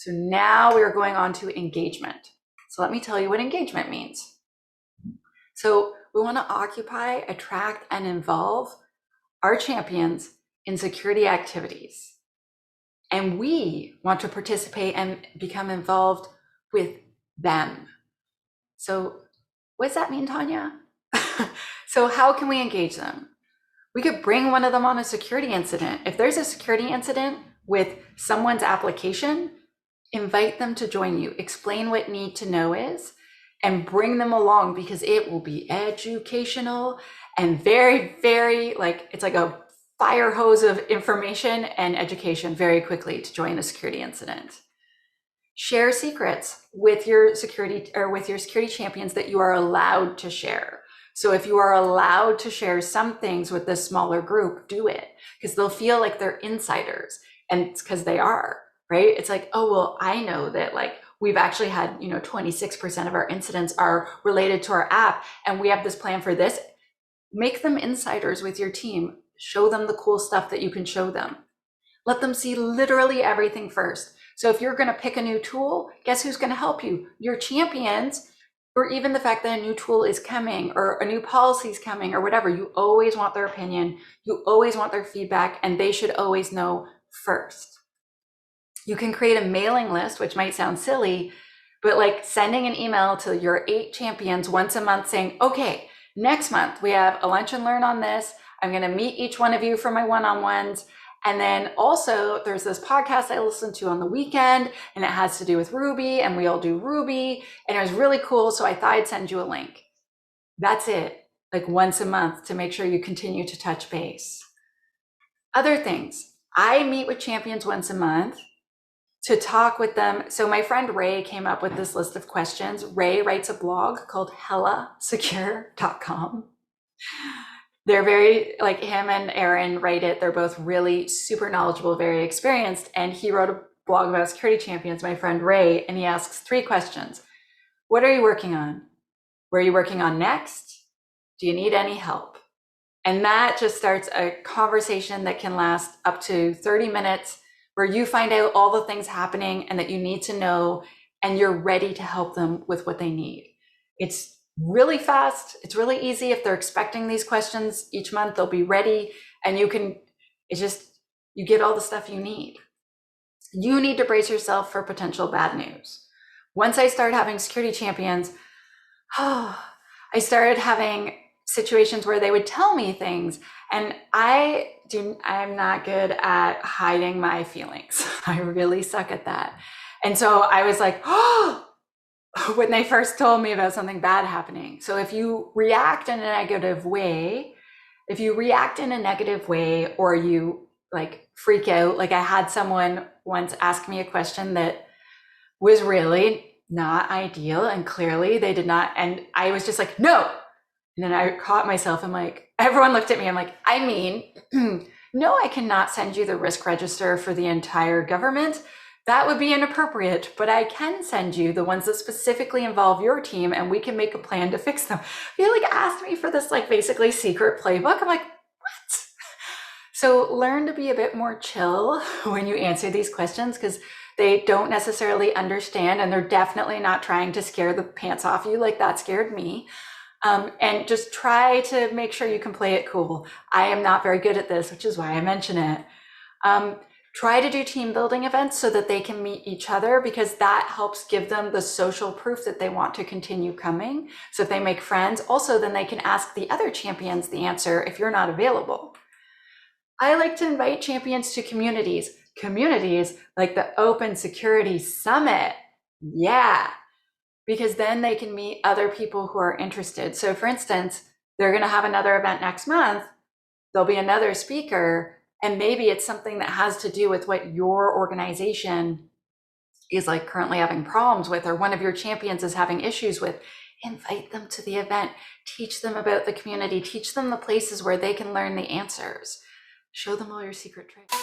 So now we're going on to engagement. So let me tell you what engagement means. So we want to occupy, attract, and involve our champions in security activities. And we want to participate and become involved with them. So what does that mean, Tanya? So how can we engage them? We could bring one of them on a security incident. If there's a security incident with someone's application, invite them to join you, explain what need to know is, and bring them along, because it will be educational and very, very, like, it's like a fire hose of information and education very quickly to join a security incident. Share secrets with your security champions that you are allowed to share. So if you are allowed to share some things with this smaller group, do it, because they'll feel like they're insiders, and it's because they are, right? It's like, oh, well, I know that, like, we've actually had, 26% of our incidents are related to our app, and we have this plan for this. Make them insiders with your team. Show them the cool stuff that you can show them. Let them see literally everything first. So if you're going to pick a new tool, guess who's going to help you? Your champions, or even the fact that a new tool is coming or a new policy is coming or whatever. You always want their opinion. You always want their feedback, and they should always know first. You can create a mailing list, which might sound silly, but like sending an email to your 8 champions once a month saying, okay, next month we have a lunch and learn on this. I'm going to meet each one of you for my one-on-ones. And then also there's this podcast I listen to on the weekend, and it has to do with Ruby, and we all do Ruby, and it was really cool. So I thought I'd send you a link. That's it, like once a month, to make sure you continue to touch base. Other things, I meet with champions once a month to talk with them. So my friend Ray came up with this list of questions. Ray writes a blog called hellasecure.com. They're very, like, him and Aaron write it. They're both really super knowledgeable, very experienced. And he wrote a blog about security champions, my friend Ray, and he asks 3 questions. What are you working on? Where are you working on next? Do you need any help? And that just starts a conversation that can last up to 30 minutes, where you find out all the things happening and that you need to know, and you're ready to help them with what they need. It's really fast. It's really easy. If they're expecting these questions each month, they'll be ready, and you get all the stuff you need. You need to brace yourself for potential bad news. Once I started having security champions, I started having situations where they would tell me things, and I'm not good at hiding my feelings. I really suck at that. And so I was like, oh, when they first told me about something bad happening. So if you react in a negative way, or you like freak out, like I had someone once ask me a question that was really not ideal, and clearly they did not, and I was just like, no. And then I caught myself, I'm like, everyone looked at me, I'm like, I mean, no, I cannot send you the risk register for the entire government. That would be inappropriate, but I can send you the ones that specifically involve your team, and we can make a plan to fix them. They like asked me for this like basically secret playbook. I'm like, what? So learn to be a bit more chill when you answer these questions, because they don't necessarily understand, and they're definitely not trying to scare the pants off you like that scared me. And just try to make sure you can play it cool. I am not very good at this, which is why I mention it. Try to do team building events so that they can meet each other, because that helps give them the social proof that they want to continue coming. So if they make friends, also then they can ask the other champions the answer if you're not available. I like to invite champions to communities like the Open Security Summit. Yeah, because then they can meet other people who are interested. So for instance, they're going to have another event next month. There'll be another speaker, and maybe it's something that has to do with what your organization is like currently having problems with, or one of your champions is having issues with. Invite them to the event, teach them about the community, teach them the places where they can learn the answers. Show them all your secret tricks.